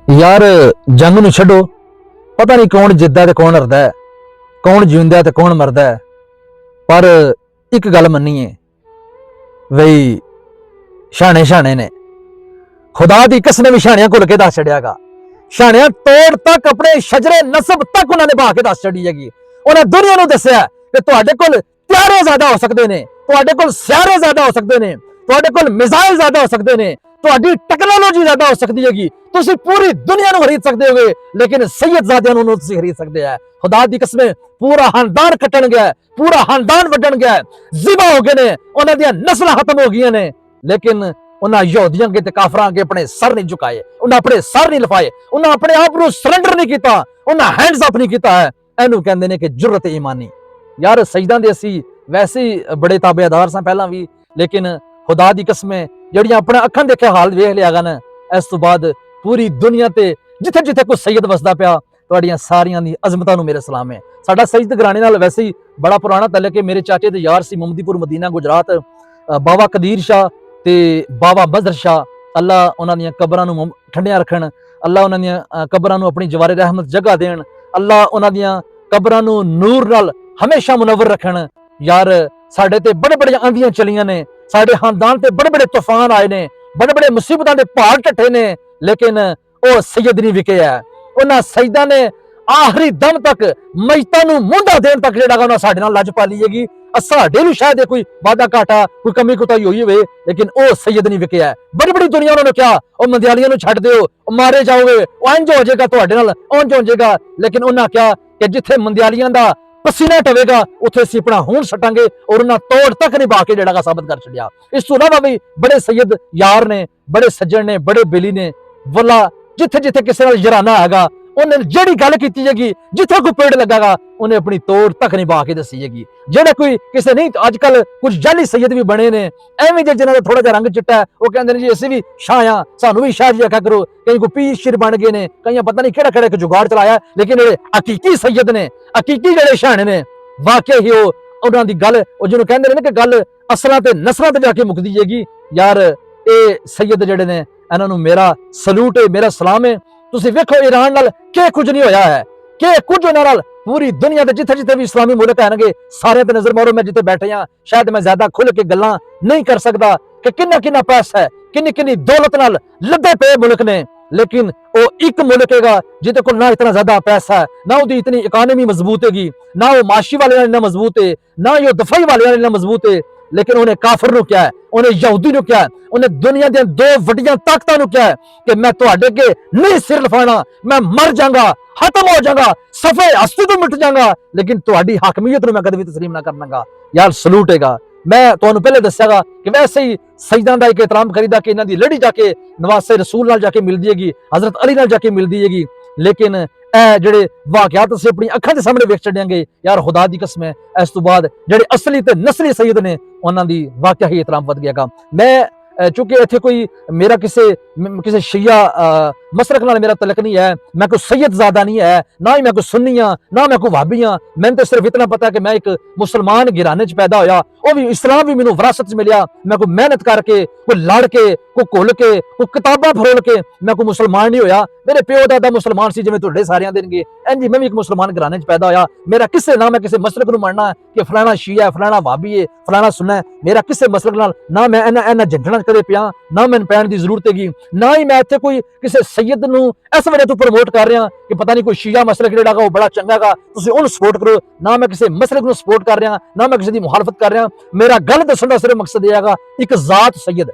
यार जंग नूं छड्डो, पता नहीं कौन जिद्दा ते कौन हरदा है, कौन जींदा ते कौन मरदा है। पर एक गल मन्नीए बई शाणे शाणे ने खुदा दी कसम भी शाणियां घुल के दस छड़ियागा। शाणियां तोड़ तक अपने शजरे नसब तक उन्होंने बहा के दस छड़ी हैगी। उन्हें दुनिया नूं दस्सिया कि तुहाडे कोल त्यारे ज्यादा हो सकते ने, तुहाडे कोल सियारे ज्यादा हो सकते ने, तुहाडे कोल मिसाइल ज्यादा हो सकते ने, तुहाडी टेक्नोलॉजी ज्यादा हो सकती हैगी, तुसीं पूरी दुनिया नूं खरीद सकते होगे, लेकिन सैयदजादियां नूं तुसीं खरीद सकते हैं। खुदा दी कसम पूरा खानदान कट्टण गया, पूरा खानदान वड्डण गया, जिबा हो गए ने, उन्हां दियां नस्लां खत्म हो गईयां ने, लेकिन उन्हां यहूदियां अगे ते काफरां अगे अपने सर नहीं झुकाए, उन्हां अपने सर नहीं लफाए, उन्हां अपने आप नूं सरैंडर नहीं कीता, उन्हां हैंड्स अप नहीं कीता है। इहनूं कहंदे ने कि जुर्रत ईमानी। यार सजदा दे असीं वैसे ही बड़े ताबेदार सां पहलां भी, लेकिन खुदा दी कसम ਜਿਹੜੀਆਂ अपने अखां देखे हाल वेख लिया गा ना, इस तो बाद पूरी दुनिया ते जिथे जिथे कोई सैयद वसदा पिया, तुहाडीਆਂ सारियां दी अजमतां नूं मेरे सलाम है। साडा सैयद घराणे नाल वैसे ही बड़ा पुराना तल्लक है। मेरे चाचे दे यार सी मुमदीपुर मदीना गुजरात, बाबा कदीर शाह ते बाबा मजहर शाह, अल्लाह उन्हां दियां कबरां नूं ठंडियां रखण, अल्लाह उन्हां दियां कबरां नूं अपनी जवारे रहमत जगह देण, अल्लाह उन्हां दियां कबरां नूं नूर नाल हमेशा मुनव्वर रखण। यार साडे ते बड़े बड़े आंधियां चलियां ने, साडे खानदान ते बड़े बड़े तूफान आए ने, बड़े बड़े मुसीबतां दे पहाड़ ढट्ठे ने, लेकिन ओ सैयद नहीं विके है। उन्हां सैयदां ने आखिरी दम तक मैयतां नूं मुंडा देण तक जिहड़ा उन्हां साडे नाल लज पाली हैगी। साडे नूं शायद कोई वादा घाटा कोई कमी कुताही होई होवे, लेकिन ओ सैयद नहीं विके है। बड़ी बड़ी दुनिया उन्होंने कहा ओ मंदियालियां नूं छड्ड दिओ, मारे जाओगे, ओ इंज हो जाएगा तुहाडे नाल, उंज हो जाएगा, लेकिन उन्हां कहा कि जिथे मंदियालियां दा पसीना टवेगा उत्थे असीं अपना खून सटांगे, और उन्हां तोड़ तक नहीं बहा के जिहड़ा साबित कर छड्डिया। इस तो इलावा भी बड़े सैयद यार ने, बड़े सज्जन ने, बड़े बेली ने, वल्ला जिथे जिथे किसी नाल जराना हैगा, उन्हें जेड़ी गल कीती हैगी, जिथे कोई पेड़ लगागा उन्हें अपनी तोड़ तक नहीं बहा के दसी हैगी। जेड़ा कोई किसी नहीं, अजकल कुछ जाली सैयद भी बने ने, एवें जे जिन्हां दा थोड़ा जिहा रंग चिट्टा है, वो कहंदे ने जी असीं भी शाह हां, सानू भी शाह जी आख्या करो। कई कोई पीर शीर बन गए ने, कई पता नहीं केड़ा केड़ा जुगाड़ चलाया, लेकिन ये हकीकी सैयद ने, हकीकी जेड़े शाह ने, वाकई ही उन्हां दी गल जिन्होंने कहंदे ने कि गल असलां ते नस्लां ते जाके मुकदी हैगी। यार ये सैयद जेड़े ने, इन्हां नूं मेरा सलूट है, मेरा सलाम है। तुसीं वेखो ईरान नाल के कुछ नहीं होया है, के कुछ उन्हां नाल पूरी दुनिया के जिथे जिथे भी इस्लामी मुल्क है, सारे ते नजर मारो। मैं जिथे बैठे हाँ, शायद मैं ज्यादा खुल के गल्लां नहीं कर सकता कि किन्ना किन्ना पैसा है, किन्नी किन्नी दौलत नाल लदे पे मुल्क ने, लेकिन वो एक मुल्क है जिहदे कोल ना इतना ज्यादा पैसा है, ना उसकी इतनी इकानमी मजबूत हैगी, ना वो माशी वाले इन्ना मजबूत है, ना यो दफाई वाले इन्ना मजबूत है, लेकिन उन्हें काफर नूं क्या है, उन्हें यहूदी नूं क्या है, उन्हें दुनिया दी दो वड्डियां ताकतां नूं क्या है कि मैं तुहाडे अगे नहीं सिर लफाना, मैं मर जाऊंगा, खत्म हो जाऊंगा, सफे हस्ती तो मिट जाऊंगा, लेकिन तुहाडी हकमीयत नूं मैं कदे भी तस्लीम ना करनागा। यार सलूट हैगा। मैं तुहानूं पहले दस्सियागा कि वैसे ही सजदां दा एक एहतराम करीदा कि इन्हां दी लड़ी जाके नवासे रसूल नाल जाके मिलदी हैगी, हजरत अली नाल जाके मिलदी हैगी, लेकिन ए जेड़े वाकयात असीं अपनी अखां दे सामने वेख छड्डियांगे, यार खुदा दी कसम है, इस तो बाद जेड़े असली ते नस्ली सैयद ने, उन्हां दी वाकई ही एहतराम वध गया। मैं चूंकि इत्थे कोई मेरा किसी शिया मसलक नाल मेरा तलक नहीं है, मैं कोई सैयद ज़्यादा नहीं है, ना ही मैं कोई सुन्नी हाँ, ना मैं कोई वहाबी हाँ। मैंने तो सिर्फ इतना पता है कि मैं एक मुसलमान घराने च पैदा होया, वो भी इस्लाम भी मैनूं विरासत च मिलिया। मैं कोई मेहनत करके, कोई लड़ के, कोई घुल के, कोई किताबां फरोल के मैं कोई मुसलमान नहीं होया। मेरे प्यो दादा मुसलमान सी जिवें तुहाडे सारियां दे ने, इंज मैं भी एक मुसलमान घराने च पैदा होया। मेरा किसे ना मैं किसी मसलक नूं मनना कि फलाना शिया है, फलाना वहाबी है, फलाना सुन्ना है, मेरा किसे मसलक नाल ना मैं इन्हां झंझणां कदे पिया, ना मैनूं पैण दी जरूरत हैगी, ना ही मैं इत्थे कोई किसी सैयद नूं इस वजह तो प्रमोट कर रहा कि पता नहीं कोई शिया मसलक जिहड़ा वो बड़ा चंगा गा, तुसीं उहनूं सपोर्ट करो। ना मैं किसी मसलक नूं सपोर्ट कर रहा, ना मैं किसी दी मुखालफत कर रहा। मेरा गल दस्सण दा सिर्फ मकसद यह हैगा, एक जात सैयद,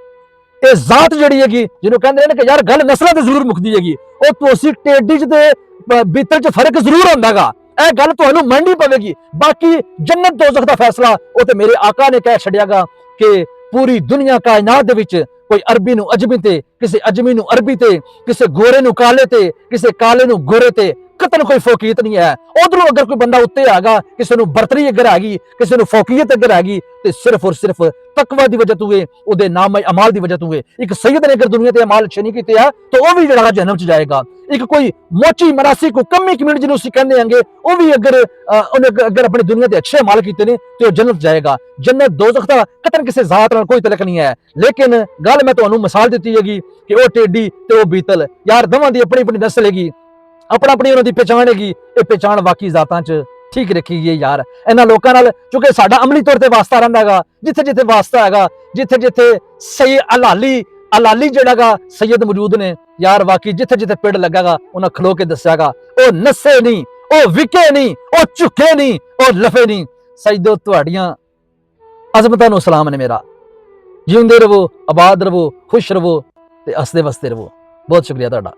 ये जात जिहड़ी हैगी जिन्हों कहंदे ने कि यार गल नस्लां ते जरूर मुकदी हैगी, वो तुसीं टेडी च ते बीतल च फर्क जरूर हुंदा गा, यह गल तुहानूं मननी पवेगी। बाकी जन्नत दोज़ख दा फैसला वो ते मेरे आका ने कह छड्डियागा कि पूरी दुनिया कायनात दे विच कोई अरबी नूं अजमी ते, किसी अजमी नूं अरबी ते, किसी गोरे नूं काले ते, किसी काले नूं गोरे ते ਵਕਤ ਨੂੰ ਕੋਈ ਫੌਕੀਅਤ ਨਹੀਂ ਹੈ। ਉਧਰੋਂ ਅਗਰ ਕੋਈ ਬੰਦਾ ਉੱਤੇ ਆਗਾ, ਕਿਸੇ ਨੂੰ ਬਰਤਰੀ ਅਗਰ ਹੈਗੀ, ਕਿਸੇ ਨੂੰ ਫੌਕੀਅਤ ਅਗਰ ਹੈਗੀ, ਤੇ ਸਿਰਫ ਔਰ ਸਿਰਫ ਤਕਵਾ ਦੀ ਵਜ੍ਹਾ ਤੋਂ ਹੈ, ਉਹਦੇ ਨਾਮ ਅਮਾਲ ਦੀ ਵਜ੍ਹਾ ਤੋਂ ਹੈ। ਇੱਕ ਸੈयद ਨੇ ਅਗਰ ਦੁਨੀਆ ਤੇ ਅਮਾਲ ਅੱਛੇ ਨਹੀਂ ਕੀਤੇ ਆ ਤਾਂ ਉਹ ਵੀ ਜਿਹੜਾ ਜਹਨਮ ਚ ਜਾਏਗਾ। ਇੱਕ ਕੋਈ ਮੋਚੀ ਮਰਾਸੀ ਕੋ ਕਮੀ ਕਮਿਊਨਿਟੀ ਜਿਹਨੂੰ ਅਸੀਂ ਕਹਿੰਦੇ ਆਂਗੇ, ਉਹ ਵੀ ਅਗਰ ਉਹਨੇ ਅਗਰ ਆਪਣੀ ਦੁਨੀਆ ਤੇ ਅੱਛੇ ਅਮਾਲ ਕੀਤੇ ਨੇ ਤੇ ਉਹ ਜन्नत ਜਾਏਗਾ। जन्नत दोज़ख ਦਾ ਕਤਨ ਕਿਸੇ ਜ਼ਾਤ ਨਾਲ ਕੋਈ ਤਲਕ ਨਹੀਂ ਹੈ। ਲੇਕਿਨ ਗੱਲ ਮੈਂ ਤੁਹਾਨੂੰ ਮਿਸਾਲ ਦਿੱਤੀ ਹੈਗੀ ਕਿ ਉਹ ਟੇਡੀ ਤੇ ਉਹ ਬੀਤਲ, ਯਾਰ ਦੋਵਾਂ ਦੀ ਆਪਣੀ ਆਪਣੀ ਨਸਲ ਹੈਗੀ, ਆਪਣਾ ਆਪਣੀ ਉਹਨਾਂ ਦੀ ਪਛਾਣ ਹੈਗੀ। ਇਹ ਪਛਾਣ ਵਾਕਈ ਜ਼ਾਤਾਂ 'ਚ ਠੀਕ ਰੱਖੀ ਗਈ ਯਾਰ। ਇਹਨਾਂ ਲੋਕਾਂ ਨਾਲ ਕਿਉਂਕਿ ਸਾਡਾ ਅਮਲੀ ਤੌਰ ਤੇ ਵਾਸਤਾ ਰਹਿੰਦਾ ਹੈਗਾ, ਜਿੱਥੇ ਜਿੱਥੇ ਵਾਸਤਾ ਹੈਗਾ, ਜਿੱਥੇ ਜਿੱਥੇ ਸਹੀ ਅਲਾਲੀ ਜਿਹੜਾਗਾ ਸੈयद ਮੌਜੂਦ ਨੇ ਯਾਰ, ਵਾਕਈ ਜਿੱਥੇ ਜਿੱਥੇ ਪਿੰਡ ਲੱਗਾਗਾ ਉਹਨਾਂ ਖਲੋ ਕੇ ਦੱਸਿਆਗਾ, ਉਹ ਨਸੇ ਨਹੀਂ, ਉਹ ਵਿਕੇ ਨਹੀਂ, ਉਹ ਝੁਕੇ ਨਹੀਂ, ਉਹ ਲਫੇ ਨਹੀਂ। ਸੈयदो ਤੁਹਾਡੀਆਂ ਅਜ਼ਮਤਾਂ ਨੂੰ ਸਲਾਮ ਨੇ ਮੇਰਾ। ਜਿਉਂਦੇ ਰਹੋ, ਆਬਾਦ ਰਹੋ, ਖੁਸ਼ ਰਹੋ ਤੇ ਹੱਸਦੇ ਵਸਦੇ ਰਹੋ। ਬਹੁਤ ਸ਼ੁਕਰੀਆ ਤੁਹਾਡਾ।